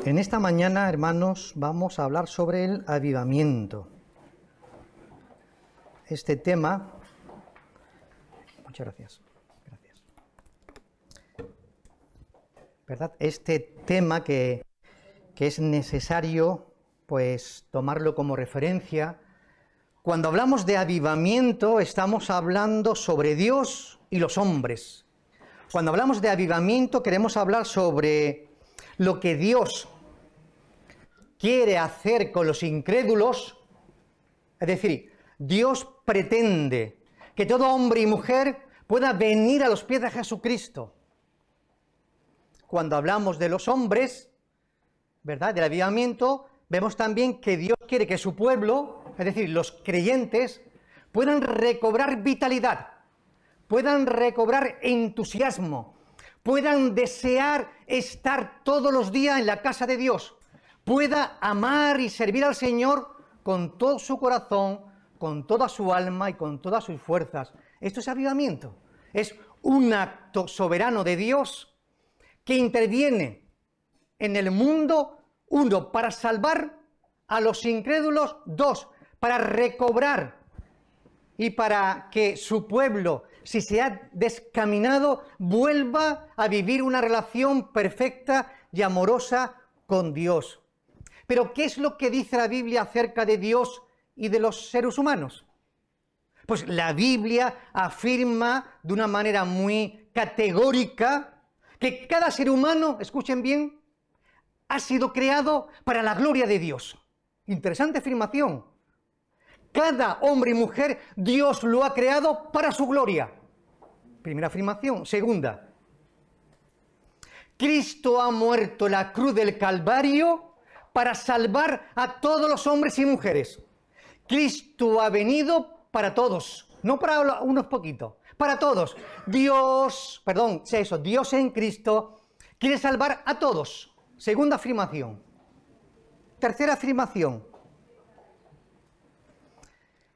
En esta mañana, hermanos, vamos a hablar sobre el avivamiento. Este tema... Muchas gracias. ¿Verdad? Este tema que es necesario, pues, tomarlo como referencia. Cuando hablamos de avivamiento, estamos hablando sobre Dios y los hombres. Cuando hablamos de avivamiento, queremos hablar sobre lo que Dios quiere hacer con los incrédulos. Es decir, Dios pretende que todo hombre y mujer pueda venir a los pies de Jesucristo. Cuando hablamos de los hombres, ¿verdad?, del avivamiento, vemos también que Dios quiere que su pueblo, es decir, los creyentes, puedan recobrar vitalidad, puedan recobrar entusiasmo, puedan desear estar todos los días en la casa de Dios, pueda amar y servir al Señor con todo su corazón, con toda su alma y con todas sus fuerzas. Esto es avivamiento. Es un acto soberano de Dios que interviene en el mundo, uno, para salvar a los incrédulos, dos, para recobrar y para que su pueblo, si se ha descaminado, vuelva a vivir una relación perfecta y amorosa con Dios. Pero, ¿qué es lo que dice la Biblia acerca de Dios y de los seres humanos? Pues la Biblia afirma de una manera muy categórica que cada ser humano, escuchen bien, ha sido creado para la gloria de Dios. Interesante afirmación. Cada hombre y mujer, Dios lo ha creado para su gloria. Primera afirmación. Segunda, Cristo ha muerto en la cruz del Calvario para salvar a todos los hombres y mujeres. Cristo ha venido para todos, no para unos poquitos, para todos. Dios en Cristo quiere salvar a todos. Segunda afirmación. Tercera afirmación.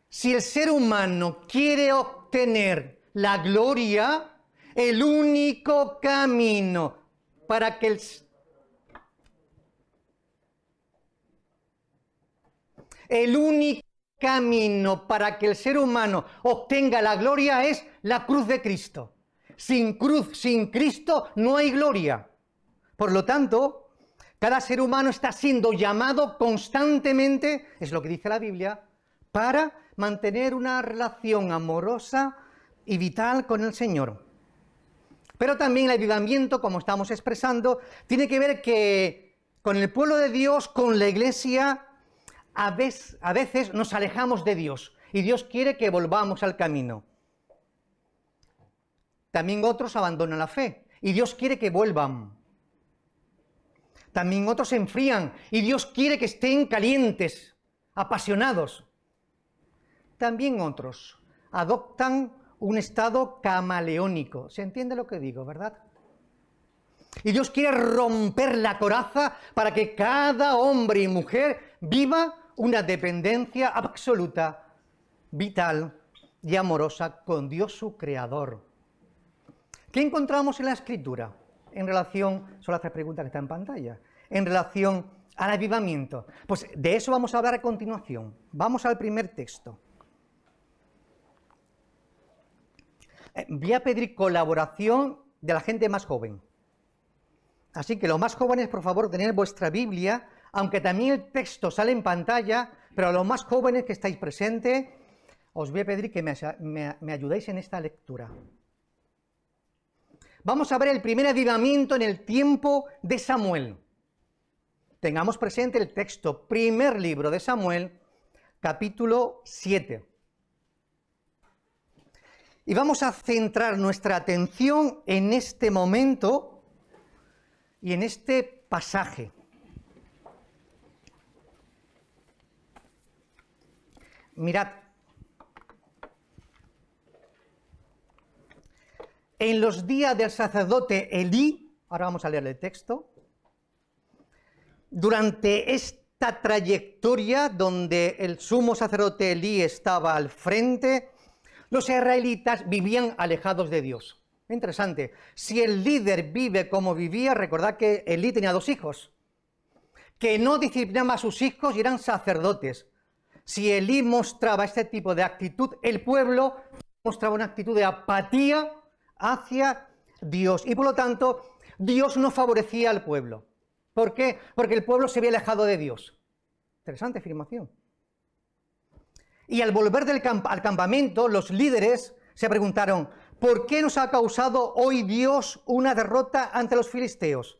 Si el ser humano quiere obtener la gloria, el único camino para que el ser humano obtenga la gloria es la cruz de Cristo. Sin cruz, sin Cristo, no hay gloria. Por lo tanto, cada ser humano está siendo llamado constantemente, es lo que dice la Biblia, para mantener una relación amorosa y vital con el Señor. Pero también el avivamiento, como estamos expresando, tiene que ver que con el pueblo de Dios, con la Iglesia, a veces nos alejamos de Dios y Dios quiere que volvamos al camino. También otros abandonan la fe y Dios quiere que vuelvan. También otros se enfrían y Dios quiere que estén calientes, apasionados. También otros adoptan un estado camaleónico. ¿Se entiende lo que digo, verdad? Y Dios quiere romper la coraza para que cada hombre y mujer viva una dependencia absoluta, vital y amorosa con Dios su Creador. ¿Qué encontramos en la Escritura en relación, son las tres preguntas que están en pantalla, en relación al avivamiento? Pues de eso vamos a hablar a continuación. Vamos al primer texto. Voy a pedir colaboración de la gente más joven. Así que los más jóvenes, por favor, tened vuestra Biblia, aunque también el texto sale en pantalla, pero a los más jóvenes que estáis presentes, os voy a pedir que me ayudéis en esta lectura. Vamos a ver el primer avivamiento en el tiempo de Samuel. Tengamos presente el texto, primer libro de Samuel, capítulo 7. Y vamos a centrar nuestra atención en este momento y en este pasaje. Mirad, en los días del sacerdote Elí, ahora vamos a leer el texto, durante esta trayectoria donde el sumo sacerdote Elí estaba al frente, los israelitas vivían alejados de Dios. Interesante. Si el líder vive como vivía, recordad que Elí tenía 2 hijos. que no disciplinaba a sus hijos y eran sacerdotes. Si Elí mostraba este tipo de actitud, el pueblo mostraba una actitud de apatía hacia Dios. Y por lo tanto, Dios no favorecía al pueblo. ¿Por qué? Porque el pueblo se había alejado de Dios. Interesante afirmación. Y al volver al campamento, los líderes se preguntaron, ¿por qué nos ha causado hoy Dios una derrota ante los filisteos?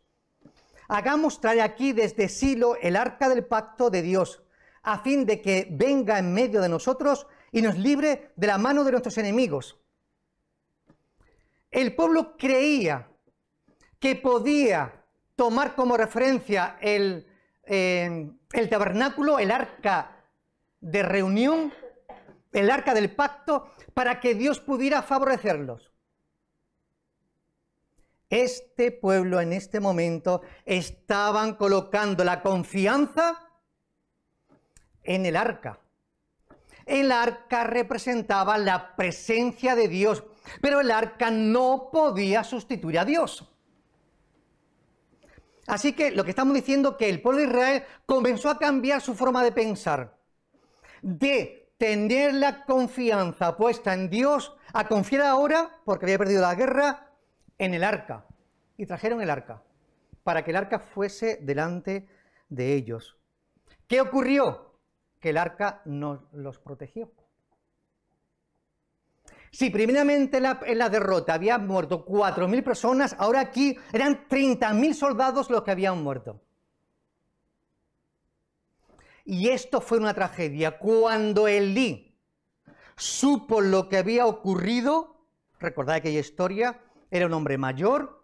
Hagamos traer aquí desde Silo el arca del pacto de Dios, a fin de que venga en medio de nosotros y nos libre de la mano de nuestros enemigos. El pueblo creía que podía tomar como referencia el tabernáculo, el arca de reunión, el arca del pacto, para que Dios pudiera favorecerlos. Este pueblo en este momento estaban colocando la confianza en el arca. El arca representaba la presencia de Dios, pero el arca no podía sustituir a Dios. Así que lo que estamos diciendo es que el pueblo de Israel comenzó a cambiar su forma de pensar, de tener la confianza puesta en Dios, a confiar ahora, porque había perdido la guerra, en el arca. Y trajeron el arca, para que el arca fuese delante de ellos. ¿Qué ocurrió? Que el arca no los protegió. Si primeramente en la derrota habían muerto 4.000 personas, ahora aquí eran 30.000 soldados los que habían muerto. Y esto fue una tragedia. Cuando Elí supo lo que había ocurrido, recordad aquella historia, era un hombre mayor,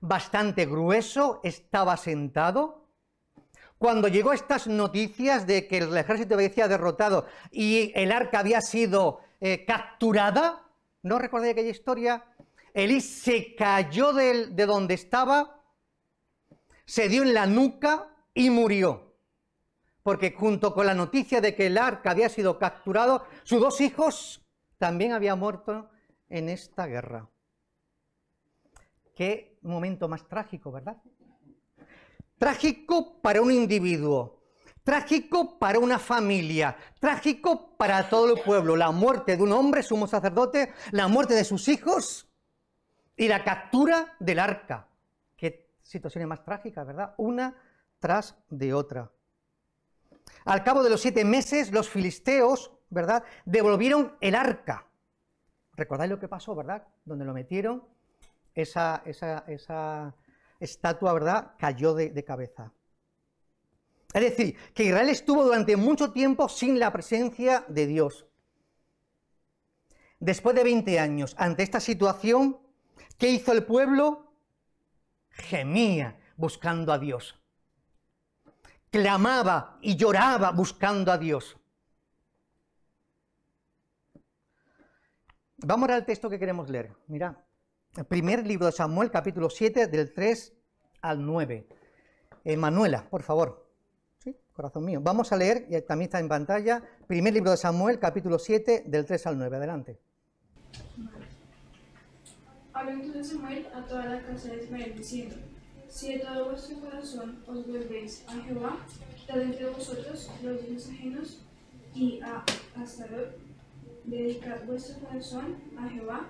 bastante grueso, estaba sentado. Cuando llegó estas noticias de que el ejército había derrotado y el arca había sido capturada, ¿no recordáis aquella historia? Elí se cayó de donde estaba, se dio en la nuca y murió. Porque junto con la noticia de que el arca había sido capturado, sus 2 hijos también habían muerto en esta guerra. Qué momento más trágico, ¿verdad? Trágico para un individuo, trágico para una familia, trágico para todo el pueblo. La muerte de un hombre, sumo sacerdote, la muerte de sus hijos y la captura del arca. Qué situaciones más trágicas, ¿verdad? Una tras de otra. Al cabo de los 7 meses, los filisteos, ¿verdad?, devolvieron el arca. ¿Recordáis lo que pasó, verdad? Donde lo metieron, esa estatua, ¿verdad?, cayó de cabeza. Es decir, que Israel estuvo durante mucho tiempo sin la presencia de Dios. Después de 20 años, ante esta situación, ¿qué hizo el pueblo? Gemía buscando a Dios. Clamaba y lloraba buscando a Dios. Vamos ahora al texto que queremos leer. Mira, el primer libro de Samuel, capítulo 7, del 3 al 9. Manuela, por favor. ¿Sí? Corazón mío. Vamos a leer, y también está en pantalla, primer libro de Samuel, capítulo 7, del 3 al 9. Adelante. Habló entonces Samuel a toda la casa de Israel, diciendo: Si de todo vuestro corazón os volvéis a Jehová, quitad entre vosotros los dioses ajenos y a Astarot, dedicad vuestro corazón a Jehová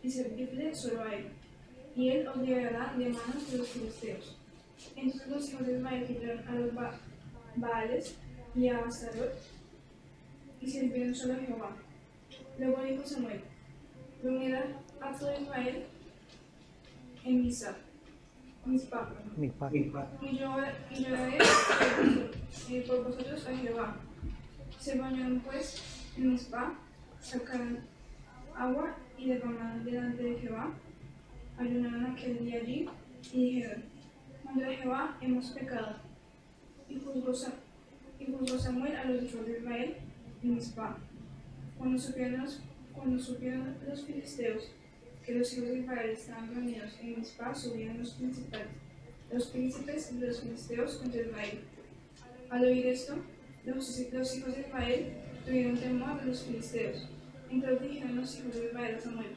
y servidle solo a él, y él os librará de manos de los filisteos. Entonces los hijos de Ismael quitaron a los Baales y a Astarot y sirvieron solo a Jehová. Luego dijo Samuel: reunid a todo Israel en Mizpah, y yo oraré por vosotros a Jehová. Se bañaron pues en Mizpah, sacaron agua y derramaron delante de Jehová. Ayunaron aquel día allí y dijeron: contra Jehová hemos pecado. Y juzgó Samuel a los hijos de Israel en Mizpah. Cuando supieron los filisteos que los hijos de Israel estaban reunidos en Mizpah, subieron los príncipes de los filisteos contra Israel. Al oír esto, los hijos de Israel tuvieron temor de los filisteos. Entonces dijeron los hijos de Israel a Samuel: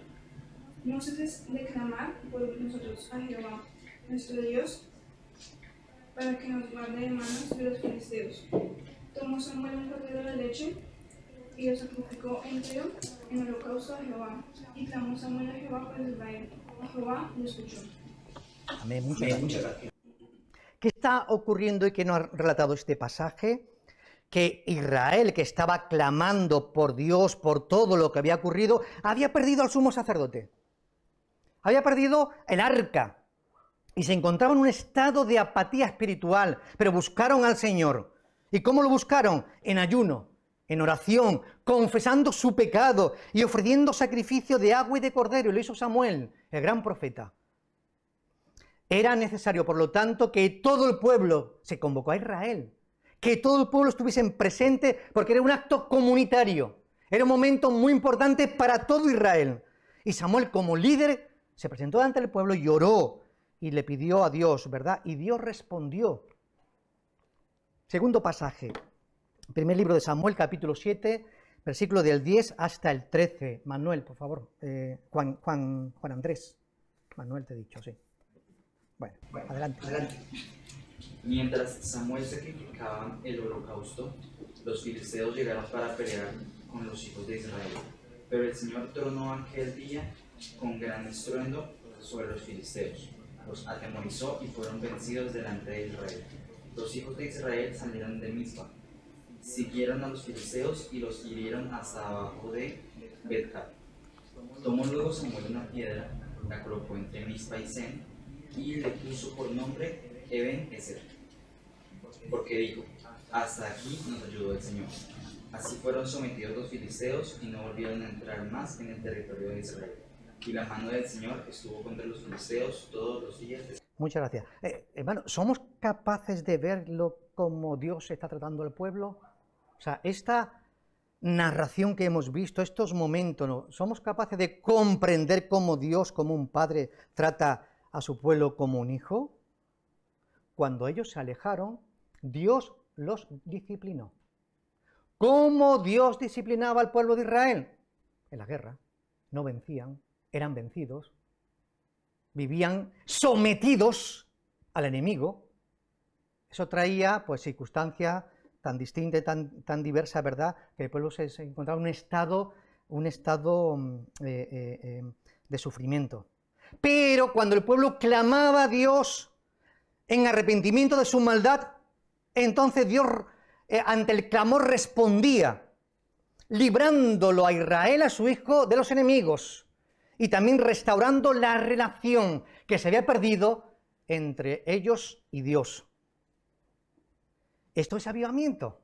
no ceses de clamar por nosotros a Jehová, nuestro Dios, para que nos guarde de manos de los filisteos. Tomó Samuel un cordero de leche y lo sacrificó en holocausto a Jehová. Y clamó Samuel a Jehová por Israel. A Jehová lo escuchó. Amén. Muchas gracias. ¿Qué está ocurriendo y qué nos ha relatado este pasaje? Que Israel, que estaba clamando por Dios, por todo lo que había ocurrido, había perdido al sumo sacerdote. Había perdido el arca. Y se encontraba en un estado de apatía espiritual. Pero buscaron al Señor. ¿Y cómo lo buscaron? En ayuno, en oración, confesando su pecado y ofreciendo sacrificio de agua y de cordero. Y lo hizo Samuel, el gran profeta. Era necesario, por lo tanto, que todo el pueblo, se convocó a Israel, que todo el pueblo estuviese presente, porque era un acto comunitario. Era un momento muy importante para todo Israel. Y Samuel, como líder, se presentó ante el pueblo y oró y le pidió a Dios, ¿verdad? Y Dios respondió. Segundo pasaje, primer libro de Samuel, capítulo 7, versículo del 10 hasta el 13. Manuel, por favor. Juan Andrés. Manuel te he dicho, sí. Bueno, adelante. Mientras Samuel sacrificaba el holocausto, los filisteos llegaron para pelear con los hijos de Israel. Pero el Señor tronó aquel día con gran estruendo sobre los filisteos. Los atemorizó y fueron vencidos delante de Israel. Los hijos de Israel salieron de Mizpa, siguieron a los filisteos y los hirieron hasta abajo de Bet-Car. Tomó luego Samuel una piedra, la colocó entre Mizpa y Sen, y le puso por nombre Eben-Ezer, porque dijo: hasta aquí nos ayudó el Señor. Así fueron sometidos los filisteos y no volvieron a entrar más en el territorio de Israel. Y la mano del Señor estuvo contra los filisteos todos los días. Muchas gracias. Hermano, ¿somos capaces de verlo como Dios está tratando al pueblo? O sea, esta narración que hemos visto, estos momentos, ¿no? ¿Somos capaces de comprender cómo Dios, como un padre, trata a su pueblo como un hijo? Cuando ellos se alejaron, Dios los disciplinó. ¿Cómo Dios disciplinaba al pueblo de Israel? En la guerra. No vencían, eran vencidos, vivían sometidos al enemigo. Eso traía, pues, circunstancias tan distintas, tan diversas, ¿verdad?, que el pueblo se encontraba en un estado de sufrimiento. Pero cuando el pueblo clamaba a Dios en arrepentimiento de su maldad, entonces Dios ante el clamor respondía, librándolo a Israel, a su hijo, de los enemigos, y también restaurando la relación que se había perdido entre ellos y Dios. Esto es avivamiento.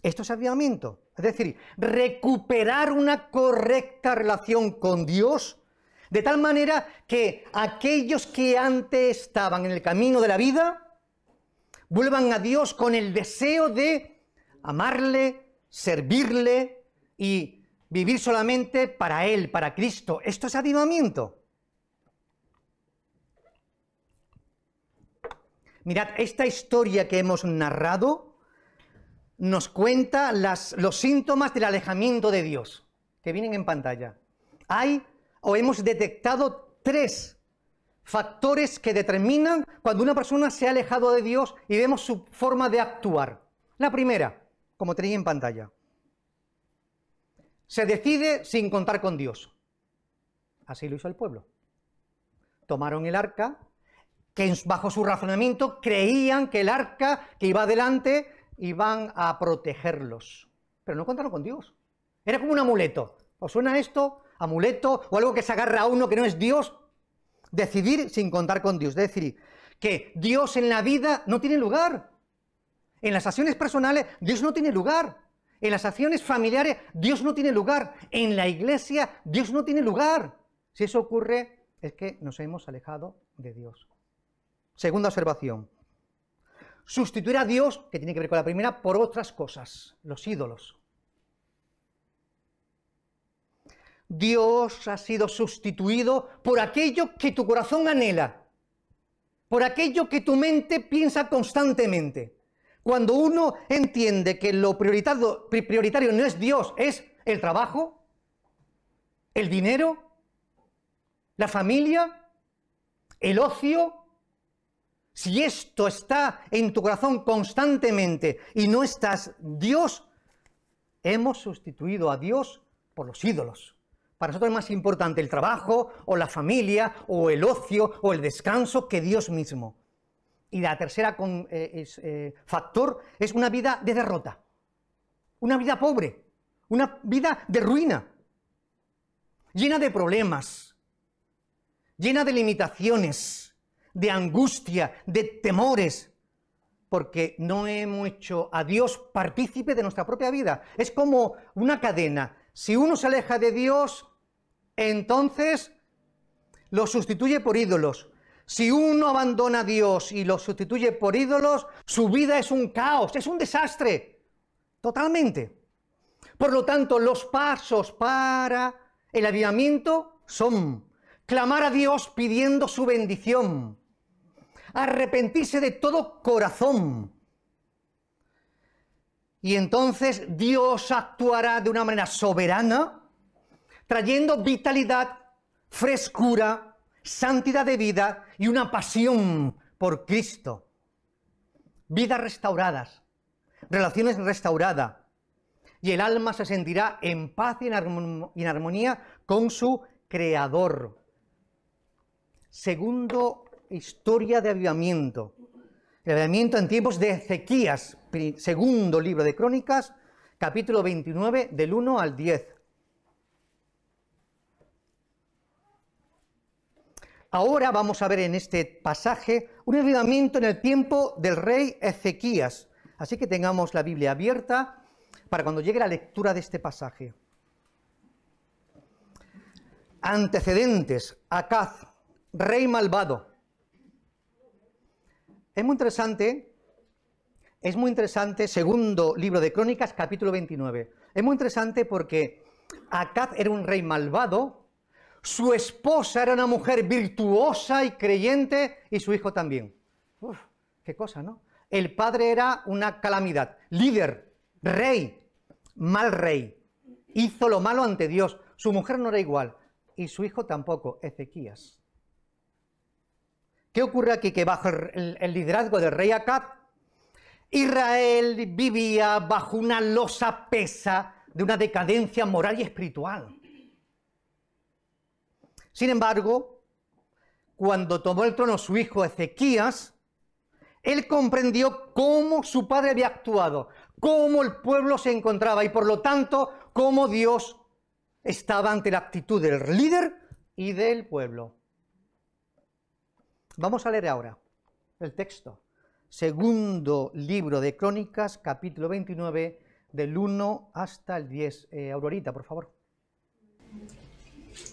Esto es avivamiento. Es decir, recuperar una correcta relación con Dios, de tal manera que aquellos que antes estaban en el camino de la vida vuelvan a Dios con el deseo de amarle, servirle y vivir solamente para Él, para Cristo. Esto es avivamiento. Mirad, esta historia que hemos narrado nos cuenta los síntomas del alejamiento de Dios, que vienen en pantalla. Hemos detectado 3 factores que determinan cuando una persona se ha alejado de Dios y vemos su forma de actuar. La primera, como tenéis en pantalla, se decide sin contar con Dios. Así lo hizo el pueblo. Tomaron el arca, que bajo su razonamiento creían que el arca que iba adelante iban a protegerlos. Pero no contaron con Dios. Era como un amuleto. ¿Os suena esto? Amuleto o algo que se agarra a uno que no es Dios. Decidir sin contar con Dios. Es decir, que Dios en la vida no tiene lugar. En las acciones personales, Dios no tiene lugar. En las acciones familiares, Dios no tiene lugar. En la iglesia, Dios no tiene lugar. Si eso ocurre, es que nos hemos alejado de Dios. Segunda observación. Sustituir a Dios, que tiene que ver con la primera, por otras cosas, los ídolos. Dios ha sido sustituido por aquello que tu corazón anhela, por aquello que tu mente piensa constantemente. Cuando uno entiende que lo prioritario no es Dios, es el trabajo, el dinero, la familia, el ocio, Si esto está en tu corazón constantemente y no estás Dios, hemos sustituido a Dios por los ídolos. Para nosotros es más importante el trabajo, o la familia, o el ocio, o el descanso que Dios mismo. Y la tercera factor es una vida de derrota, una vida pobre, una vida de ruina, llena de problemas, llena de limitaciones, de angustia, de temores, porque no hemos hecho a Dios partícipe de nuestra propia vida. Es como una cadena. Si uno se aleja de Dios, entonces lo sustituye por ídolos. Si uno abandona a Dios y lo sustituye por ídolos, su vida es un caos, es un desastre, totalmente. Por lo tanto, los pasos para el avivamiento son clamar a Dios pidiendo su bendición, arrepentirse de todo corazón, y entonces Dios actuará de una manera soberana, trayendo vitalidad, frescura, santidad de vida y una pasión por Cristo. Vidas restauradas, relaciones restauradas, y el alma se sentirá en paz y en armonía con su Creador. Segundo, historia de avivamiento. El avivamiento en tiempos de Ezequías, segundo libro de Crónicas, capítulo 29, del 1 al 10. Ahora vamos a ver en este pasaje un avivamiento en el tiempo del rey Ezequías. Así que tengamos la Biblia abierta para cuando llegue la lectura de este pasaje. Antecedentes: Acaz, rey malvado. Es muy interesante, segundo libro de Crónicas, capítulo 29. Es muy interesante porque Acaz era un rey malvado, su esposa era una mujer virtuosa y creyente, y su hijo también. Uf, qué cosa, ¿no? El padre era una calamidad, líder, rey, mal rey. Hizo lo malo ante Dios. Su mujer no era igual, y su hijo tampoco, Ezequías. ¿Qué ocurre aquí? Que bajo el liderazgo del rey Acaz, Israel vivía bajo una losa pesa de una decadencia moral y espiritual. Sin embargo, cuando tomó el trono su hijo Ezequías, él comprendió cómo su padre había actuado, cómo el pueblo se encontraba y por lo tanto, cómo Dios estaba ante la actitud del líder y del pueblo. Vamos a leer ahora el texto. Segundo libro de Crónicas, capítulo 29, del 1 hasta el 10. Aurorita, por favor.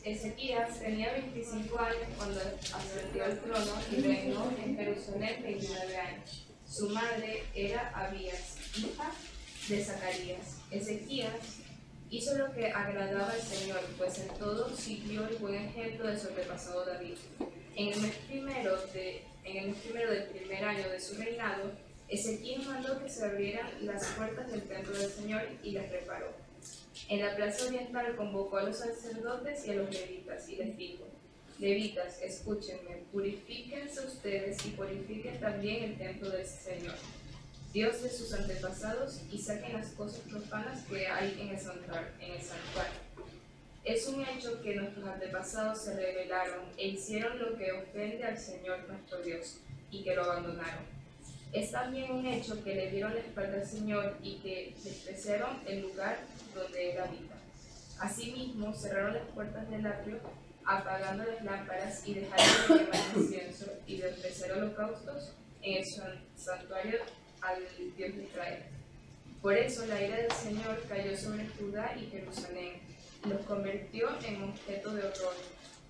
Ezequías tenía 25 años cuando ascendió al trono y reinó en Jerusalén 29 años. Su madre era Abías, hija de Zacarías. Ezequías hizo lo que agradaba al Señor, pues en todo siguió el buen ejemplo de su antepasado David. En el mes primero del primer año de su reinado, Ezequías mandó que se abrieran las puertas del templo del Señor y las reparó. En la plaza oriental convocó a los sacerdotes y a los levitas y les dijo: Levitas, escúchenme, purifíquense ustedes y purifiquen también el templo del Señor, Dios de sus antepasados, y saquen las cosas profanas que hay en el santuario. Es un hecho que nuestros antepasados se rebelaron e hicieron lo que ofende al Señor nuestro Dios, y que lo abandonaron. Es también un hecho que le dieron la espalda al Señor y que despreciaron el lugar donde Él habita. Asimismo, cerraron las puertas del atrio, apagando las lámparas y dejaron de quemar incienso y de ofrecer holocaustos en el santuario al Dios de Israel. Por eso la ira del Señor cayó sobre Judá y Jerusalén, y los convirtió en objeto de horror,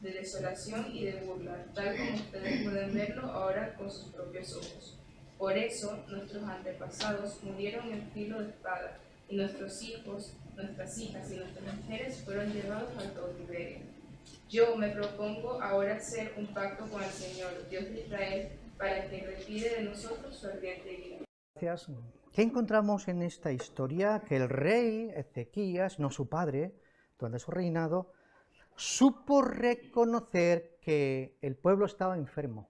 de desolación y de burla, tal como ustedes pueden verlo ahora con sus propios ojos. Por eso nuestros antepasados murieron en filo de espada, y nuestros hijos, nuestras hijas y nuestras mujeres fueron llevados al cautiverio. Yo me propongo ahora hacer un pacto con el Señor, Dios de Israel, para que retire de nosotros su ardiente ira. Gracias. ¿Qué encontramos en esta historia? Que el rey Ezequías, no su padre, durante su reinado, supo reconocer que el pueblo estaba enfermo.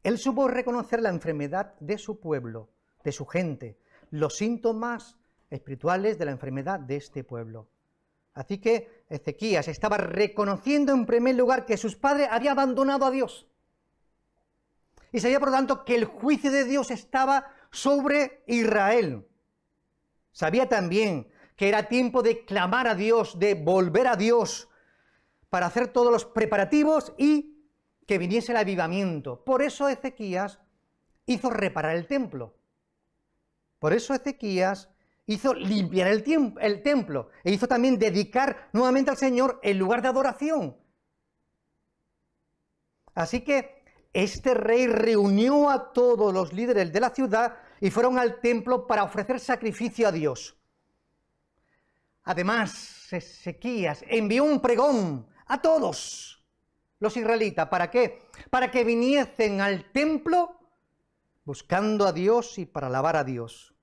Él supo reconocer la enfermedad de su pueblo, de su gente, los síntomas espirituales de la enfermedad de este pueblo. Así que Ezequías estaba reconociendo en primer lugar que sus padres habían abandonado a Dios. Y sabía, por lo tanto, que el juicio de Dios estaba sobre Israel. Sabía también que era tiempo de clamar a Dios, de volver a Dios, para hacer todos los preparativos y que viniese el avivamiento. Por eso Ezequías hizo reparar el templo. Por eso Ezequías hizo limpiar el templo e hizo también dedicar nuevamente al Señor el lugar de adoración. Así que este rey reunió a todos los líderes de la ciudad y fueron al templo para ofrecer sacrificio a Dios. Además, Ezequías envió un pregón a todos los israelitas. ¿Para qué? Para que viniesen al templo buscando a Dios y para alabar a Dios.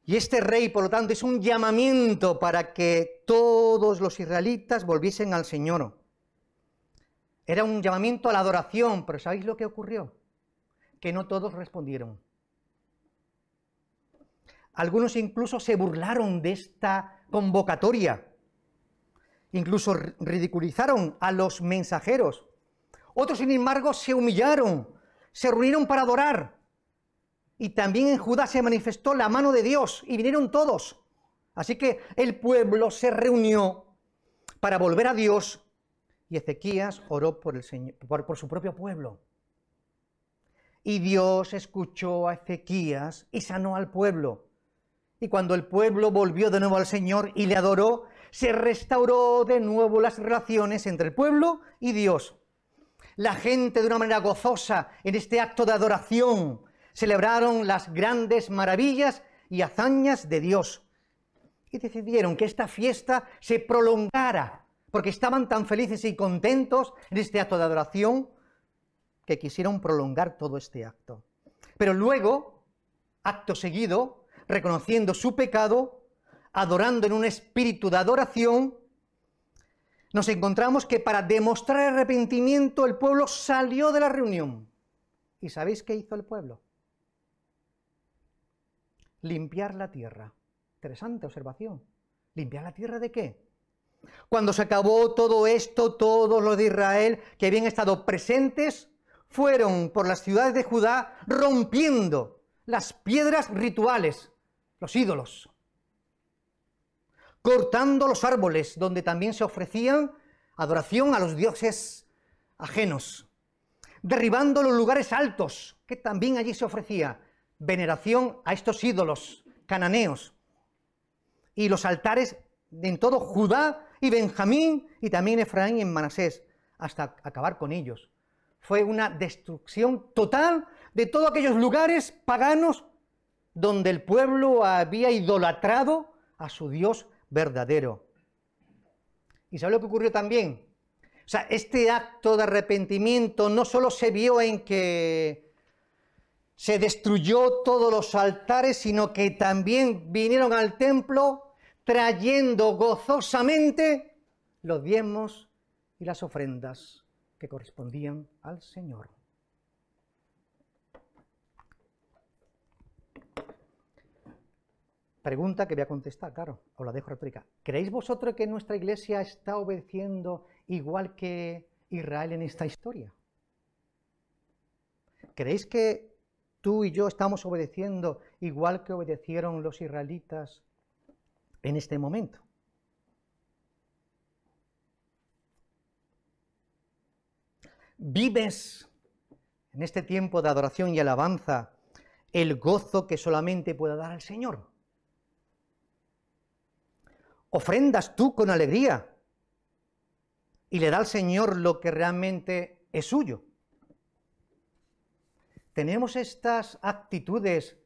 Y este rey, por lo tanto, es un llamamiento para que todos los israelitas volviesen al Señor. Era un llamamiento a la adoración, pero ¿sabéis lo que ocurrió? Que no todos respondieron. Algunos incluso se burlaron de esta convocatoria. Incluso ridiculizaron a los mensajeros. Otros, sin embargo, se humillaron, se reunieron para adorar. Y también en Judá se manifestó la mano de Dios y vinieron todos. Así que el pueblo se reunió para volver a Dios y Ezequías oró por su propio pueblo. Y Dios escuchó a Ezequías y sanó al pueblo. Y cuando el pueblo volvió de nuevo al Señor y le adoró, se restauró de nuevo las relaciones entre el pueblo y Dios. La gente, de una manera gozosa, en este acto de adoración, celebraron las grandes maravillas y hazañas de Dios. Y decidieron que esta fiesta se prolongara, porque estaban tan felices y contentos en este acto de adoración, que quisieron prolongar todo este acto. Pero luego, acto seguido, reconociendo su pecado, adorando en un espíritu de adoración, nos encontramos que para demostrar arrepentimiento el pueblo salió de la reunión. ¿Y sabéis qué hizo el pueblo? Limpiar la tierra. Interesante observación. ¿Limpiar la tierra de qué? Cuando se acabó todo esto, todos los de Israel que habían estado presentes fueron por las ciudades de Judá rompiendo las piedras rituales, los ídolos, cortando los árboles donde también se ofrecían adoración a los dioses ajenos, derribando los lugares altos que también allí se ofrecía veneración a estos ídolos cananeos, y los altares en todo Judá y Benjamín y también Efraín y en Manasés, hasta acabar con ellos. Fue una destrucción total de todos aquellos lugares paganos donde el pueblo había idolatrado a su Dios verdadero. ¿Y sabe lo que ocurrió también? O sea, este acto de arrepentimiento no solo se vio en que se destruyó todos los altares, sino que también vinieron al templo trayendo gozosamente los diezmos y las ofrendas que correspondían al Señor. Pregunta que voy a contestar, claro, os la dejo retórica. ¿Creéis vosotros que nuestra iglesia está obedeciendo igual que Israel en esta historia? ¿Creéis que tú y yo estamos obedeciendo igual que obedecieron los israelitas en este momento? ¿Vives en este tiempo de adoración y alabanza el gozo que solamente puede dar el Señor? ¿Ofrendas tú con alegría y le da al Señor lo que realmente es suyo? ¿Tenemos estas actitudes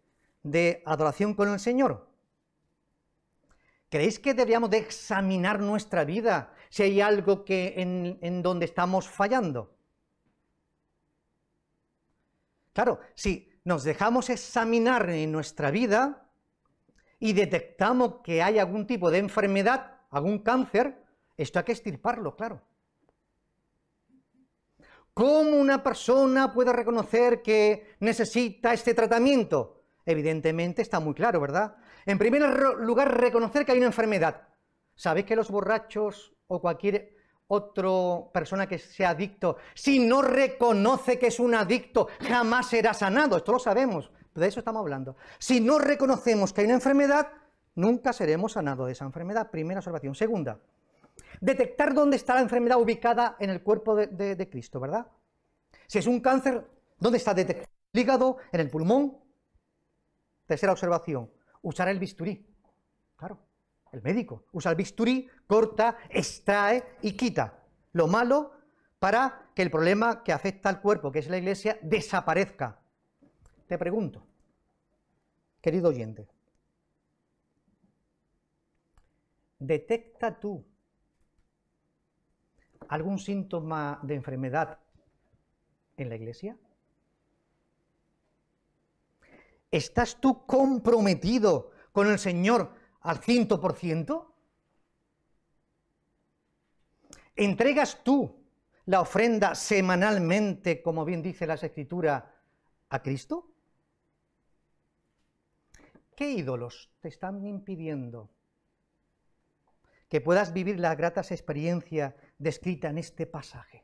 de adoración con el Señor? ¿Creéis que deberíamos de examinar nuestra vida si hay algo que en donde estamos fallando? Claro, si nos dejamos examinar en nuestra vida y detectamos que hay algún tipo de enfermedad, algún cáncer, esto hay que extirparlo, claro. ¿Cómo una persona puede reconocer que necesita este tratamiento? Evidentemente está muy claro, ¿verdad? En primer lugar, reconocer que hay una enfermedad. ¿Sabéis que los borrachos o cualquier otra persona que sea adicto, si no reconoce que es un adicto, jamás será sanado? Esto lo sabemos, de eso estamos hablando. Si no reconocemos que hay una enfermedad, nunca seremos sanados de esa enfermedad. Primera observación. Segunda, detectar dónde está la enfermedad ubicada en el cuerpo de Cristo, ¿verdad? Si es un cáncer, ¿dónde está detectado? ¿El hígado? ¿En el pulmón? Tercera observación, usar el bisturí. Claro, el médico usa el bisturí, corta, extrae y quita lo malo para que el problema que afecta al cuerpo, que es la Iglesia, desaparezca. Te pregunto, querido oyente, ¿detecta tú algún síntoma de enfermedad en la Iglesia? ¿Estás tú comprometido con el Señor al 100%? ¿Entregas tú la ofrenda semanalmente, como bien dice las Escrituras, a Cristo? ¿Qué ídolos te están impidiendo que puedas vivir las gratas experiencias descritas en este pasaje?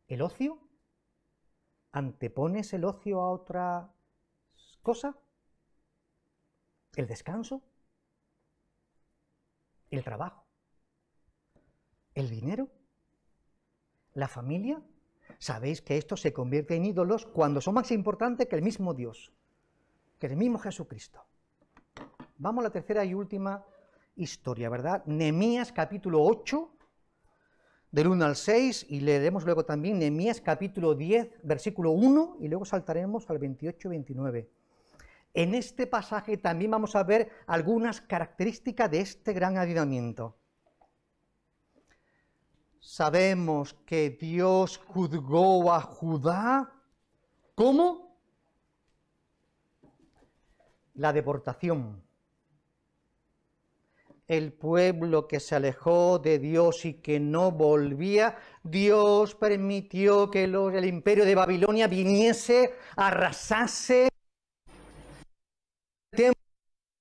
¿El ocio? ¿Antepones el ocio a otra cosa? ¿El descanso? ¿El trabajo? ¿El dinero? ¿La familia? Sabéis que esto se convierte en ídolos cuando son más importantes que el mismo Dios, que el mismo Jesucristo. Vamos a la tercera y última historia, ¿verdad? Nehemías capítulo 8, del 1 al 6, y leeremos luego también Nehemías capítulo 10, versículo 1, y luego saltaremos al 28 y 29. En este pasaje también vamos a ver algunas características de este gran avivamiento. Sabemos que Dios juzgó a Judá, ¿cómo? La deportación. El pueblo que se alejó de Dios y que no volvía, Dios permitió que el imperio de Babilonia viniese, arrasase.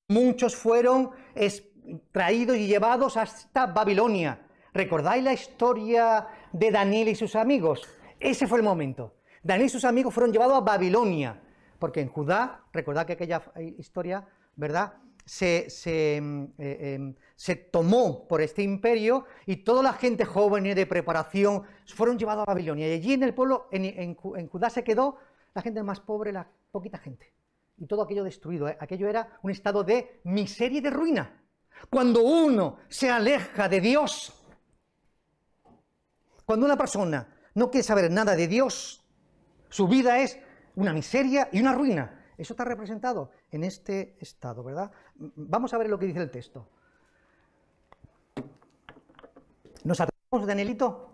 Muchos fueron traídos y llevados hasta Babilonia. ¿Recordáis la historia de Daniel y sus amigos? Ese fue el momento. Daniel y sus amigos fueron llevados a Babilonia, porque en Judá, recordad que aquella historia, ¿verdad?, se tomó por este imperio y toda la gente joven y de preparación fueron llevados a Babilonia. Y allí en el pueblo, en Judá se quedó la gente más pobre, la poquita gente. Y todo aquello destruido, ¿eh? Aquello era un estado de miseria y de ruina. Cuando uno se aleja de Dios, cuando una persona no quiere saber nada de Dios, su vida es una miseria y una ruina. Eso está representado en este estado, ¿verdad? Vamos a ver lo que dice el texto. ¿Nos atrevemos, Danielito?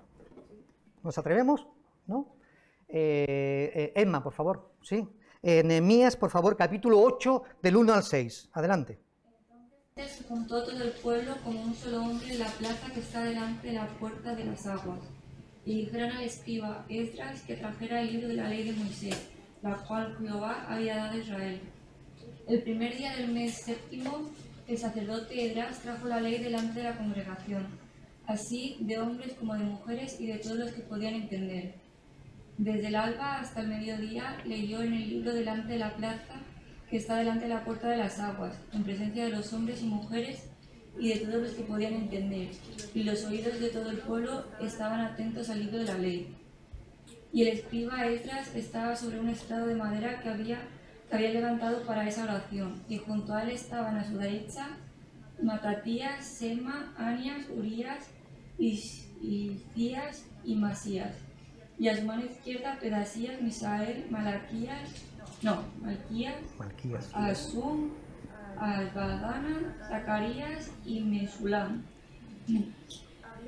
¿Nos atrevemos? ¿No? Emma, por favor, ¿sí? Nehemías, por favor, capítulo 8, del 1 al 6. Adelante. Entonces se juntó todo el pueblo como un solo hombre en la plaza que está delante de la puerta de las aguas. Y dijeron al escriba Esdras que trajera el libro de la ley de Moisés, la cual Jehová había dado a Israel. El primer día del mes séptimo, el sacerdote Esdras trajo la ley delante de la congregación, así de hombres como de mujeres y de todos los que podían entender. Desde el alba hasta el mediodía leyó en el libro delante de la plaza que está delante de la puerta de las aguas, en presencia de los hombres y mujeres y de todos los que podían entender, y los oídos de todo el pueblo estaban atentos al libro de la ley. Y el escriba Esdras estaba sobre un estrado de madera que había levantado para esa oración, y junto a él estaban a su derecha Matatías, Sema, Anias, Urías, Hilcías y Masías, y a su mano izquierda Pedasías, Misael, Malquías, Asum, Albadana, Zacarías y Mesulam.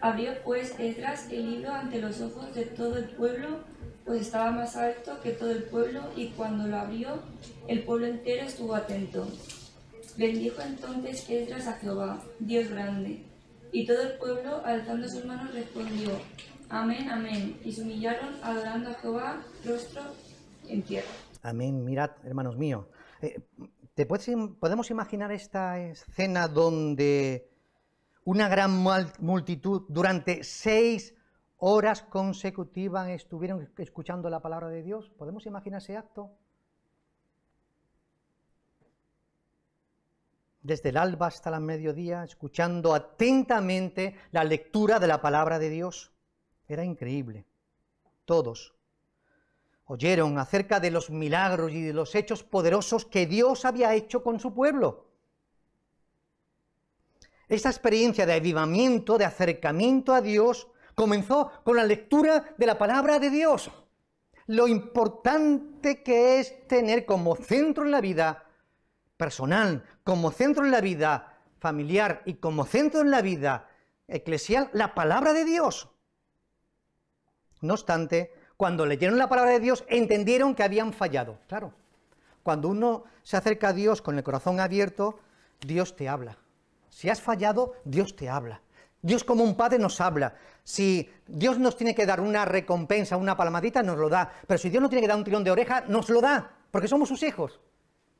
Abrió pues Esdras el libro ante los ojos de todo el pueblo, pues estaba más alto que todo el pueblo, y cuando lo abrió, el pueblo entero estuvo atento. Bendijo entonces Esdras a Jehová, Dios grande, y todo el pueblo, alzando sus manos, respondió: Amén, amén. Y se humillaron adorando a Jehová, rostro en tierra. Amén. Mirad, hermanos míos. ¿Podemos imaginar esta escena donde una gran multitud durante 6 horas consecutivas estuvieron escuchando la palabra de Dios? ¿Podemos imaginar ese acto? Desde el alba hasta el mediodía, escuchando atentamente la lectura de la palabra de Dios. Era increíble. Todos oyeron acerca de los milagros y de los hechos poderosos que Dios había hecho con su pueblo. Esta experiencia de avivamiento, de acercamiento a Dios, comenzó con la lectura de la palabra de Dios. Lo importante que es tener como centro en la vida personal, como centro en la vida familiar y como centro en la vida eclesial, la palabra de Dios. No obstante, cuando leyeron la palabra de Dios, entendieron que habían fallado. Claro, cuando uno se acerca a Dios con el corazón abierto, Dios te habla. Si has fallado, Dios te habla. Dios como un padre nos habla. Si Dios nos tiene que dar una recompensa, una palmadita, nos lo da. Pero si Dios nos tiene que dar un tirón de oreja, nos lo da, porque somos sus hijos.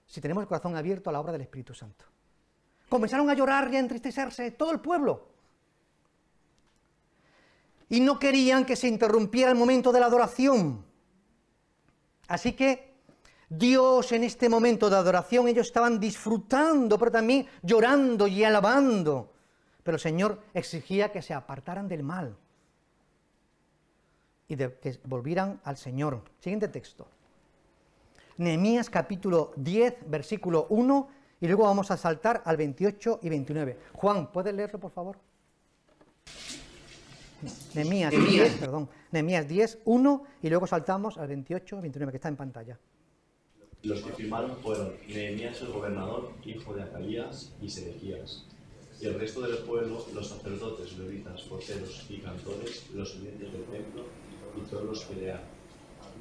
Si tenemos el corazón abierto a la obra del Espíritu Santo. Comenzaron a llorar y a entristecerse todo el pueblo. Y no querían que se interrumpiera el momento de la adoración. Así que Dios, en este momento de adoración, ellos estaban disfrutando, pero también llorando y alabando. Pero el Señor exigía que se apartaran del mal y que volvieran al Señor. Siguiente texto. Nehemías capítulo 10, versículo 1, y luego vamos a saltar al 28 y 29. Juan, ¿puedes leerlo, por favor? Nehemías 10, 1, y luego saltamos al 28 y 29, que está en pantalla. Los que firmaron fueron Nehemías el gobernador, hijo de Acalías, y Sedequías. Y el resto del pueblo, los sacerdotes, levitas, porteros y cantores, los sirvientes del templo y todos los que le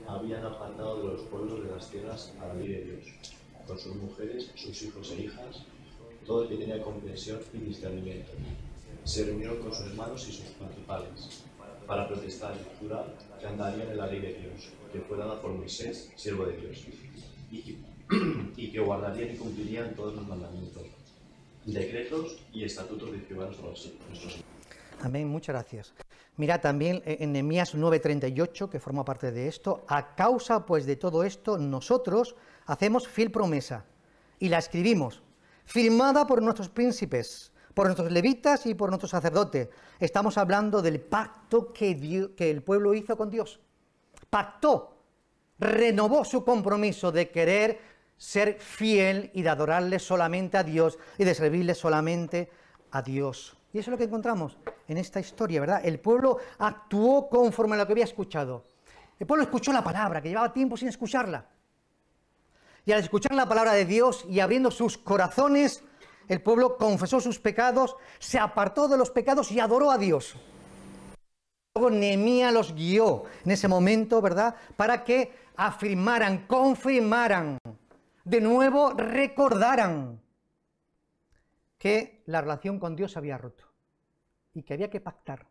habían apartado de los pueblos de las tierras a la ley de Dios, con sus mujeres, sus hijos e hijas, todo el que tenía comprensión y discernimiento. Se reunieron con sus hermanos y sus principales, para protestar y jurar que andarían en la ley de Dios, que fue dada por Moisés, siervo de Dios, y que guardarían y cumplirían todos los mandamientos, decretos y estatutos de Jehová nuestro Señor. Amén, muchas gracias. Mira también en Nehemías 9:38, que forma parte de esto: a causa pues de todo esto, nosotros hacemos fiel promesa y la escribimos, firmada por nuestros príncipes, por nuestros levitas y por nuestros sacerdotes. Estamos hablando del pacto que el pueblo hizo con Dios. Pactó, renovó su compromiso de querer ser fiel y de adorarle solamente a Dios y de servirle solamente a Dios. Y eso es lo que encontramos en esta historia, ¿verdad? El pueblo actuó conforme a lo que había escuchado. El pueblo escuchó la palabra, que llevaba tiempo sin escucharla. Y al escuchar la palabra de Dios y abriendo sus corazones, el pueblo confesó sus pecados, se apartó de los pecados y adoró a Dios. Luego Nehemías los guió en ese momento, ¿verdad?, para que afirmaran, confirmaran, de nuevo recordaran que la relación con Dios se había roto y que había que pactar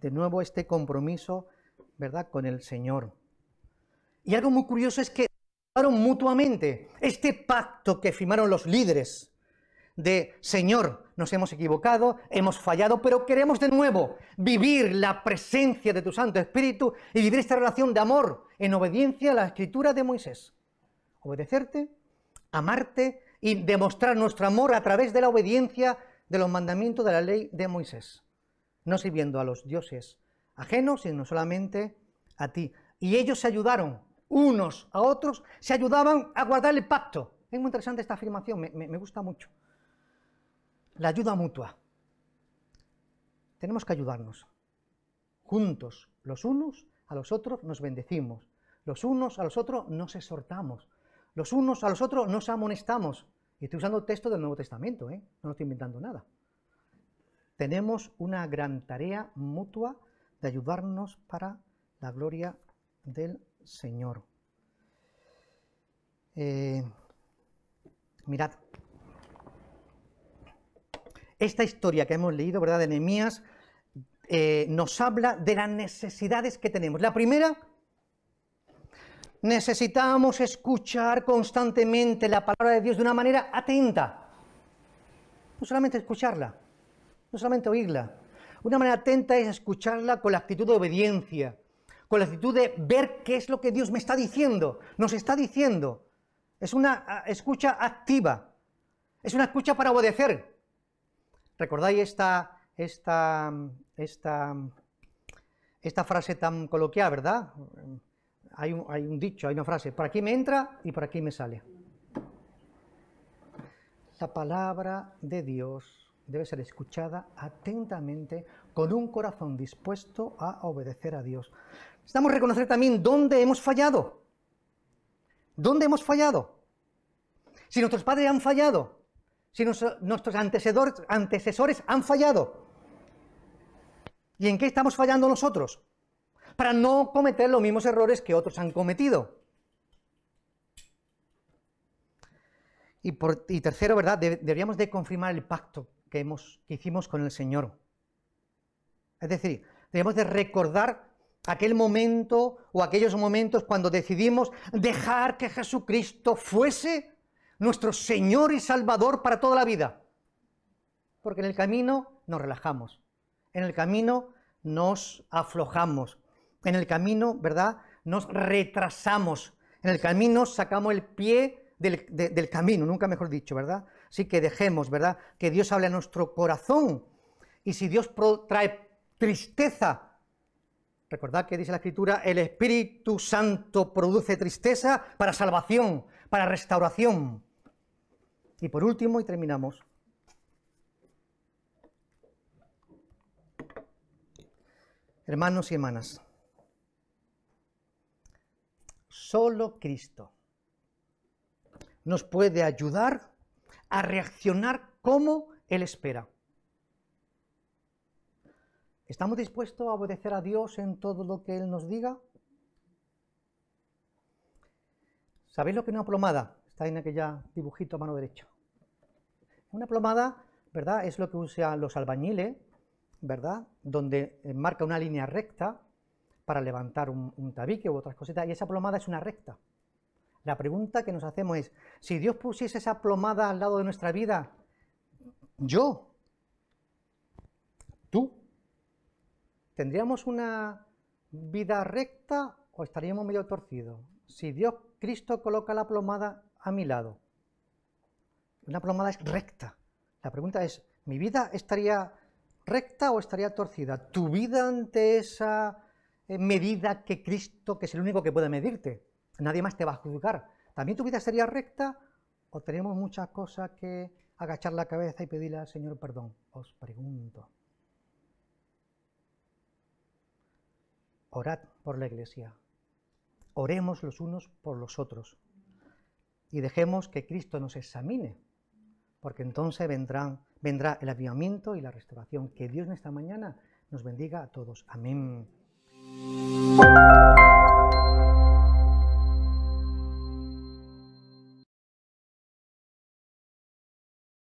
de nuevo este compromiso, ¿verdad?, con el Señor. Y algo muy curioso es que firmaron mutuamente este pacto que firmaron los líderes de: Señor, nos hemos equivocado, hemos fallado, pero queremos de nuevo vivir la presencia de tu Santo Espíritu y vivir esta relación de amor en obediencia a la Escritura de Moisés. Obedecerte, amarte y demostrar nuestro amor a través de la obediencia de los mandamientos de la ley de Moisés, no sirviendo a los dioses ajenos, sino solamente a ti. Y ellos se ayudaron, unos a otros, se ayudaban a guardar el pacto. Es muy interesante esta afirmación, me gusta mucho. La ayuda mutua. Tenemos que ayudarnos. Juntos, los unos a los otros nos bendecimos. Los unos a los otros nos exhortamos. Los unos a los otros nos amonestamos. Y estoy usando texto del Nuevo Testamento, no lo estoy inventando nada. Tenemos una gran tarea mutua de ayudarnos para la gloria del Señor. Mirad. Esta historia que hemos leído, ¿verdad?, de Nehemías, nos habla de las necesidades que tenemos. La primera, necesitamos escuchar constantemente la palabra de Dios de una manera atenta. No solamente escucharla, no solamente oírla. Una manera atenta es escucharla con la actitud de obediencia, con la actitud de ver qué es lo que Dios me está diciendo, nos está diciendo. Es una escucha activa, es una escucha para obedecer. ¿Recordáis esta frase tan coloquial, verdad? Hay un dicho, hay una frase, por aquí me entra y por aquí me sale. La palabra de Dios debe ser escuchada atentamente, con un corazón dispuesto a obedecer a Dios. Necesitamos reconocer también dónde hemos fallado. ¿Dónde hemos fallado? Si nuestros padres han fallado, si nuestros antecesores han fallado, ¿y en qué estamos fallando nosotros? Para no cometer los mismos errores que otros han cometido. Y tercero, ¿verdad? Deberíamos de confirmar el pacto que hicimos con el Señor. Es decir, debemos de recordar aquel momento o aquellos momentos cuando decidimos dejar que Jesucristo fuese nuestro Señor y Salvador para toda la vida. Porque en el camino nos relajamos, en el camino nos aflojamos, en el camino, ¿verdad?, nos retrasamos, en el camino sacamos el pie del camino, nunca mejor dicho, ¿verdad? Así que dejemos, ¿verdad?, que Dios hable a nuestro corazón. Y si Dios trae tristeza, recordad que dice la Escritura, el Espíritu Santo produce tristeza para salvación, para restauración. Y por último, y terminamos, hermanos y hermanas, solo Cristo nos puede ayudar a reaccionar como Él espera. ¿Estamos dispuestos a obedecer a Dios en todo lo que Él nos diga? ¿Sabéis lo que es una plomada? Está en aquel dibujito a mano derecha. Una plomada, ¿verdad?, es lo que usan los albañiles, ¿verdad?, donde marca una línea recta para levantar un tabique u otras cositas, y esa plomada es una recta. La pregunta que nos hacemos es, si Dios pusiese esa plomada al lado de nuestra vida, tú, ¿tendríamos una vida recta o estaríamos medio torcidos? Si Cristo coloca la plomada a mi lado, una plomada es recta. La pregunta es, ¿mi vida estaría recta o estaría torcida? Tu vida ante esa medida que Cristo, que es el único que puede medirte, nadie más te va a juzgar. ¿También tu vida sería recta o tenemos muchas cosas que agachar la cabeza y pedirle al Señor perdón? Os pregunto. Orad por la Iglesia. Oremos los unos por los otros. Y dejemos que Cristo nos examine, porque entonces vendrá el avivamiento y la restauración. Que Dios en esta mañana nos bendiga a todos. Amén.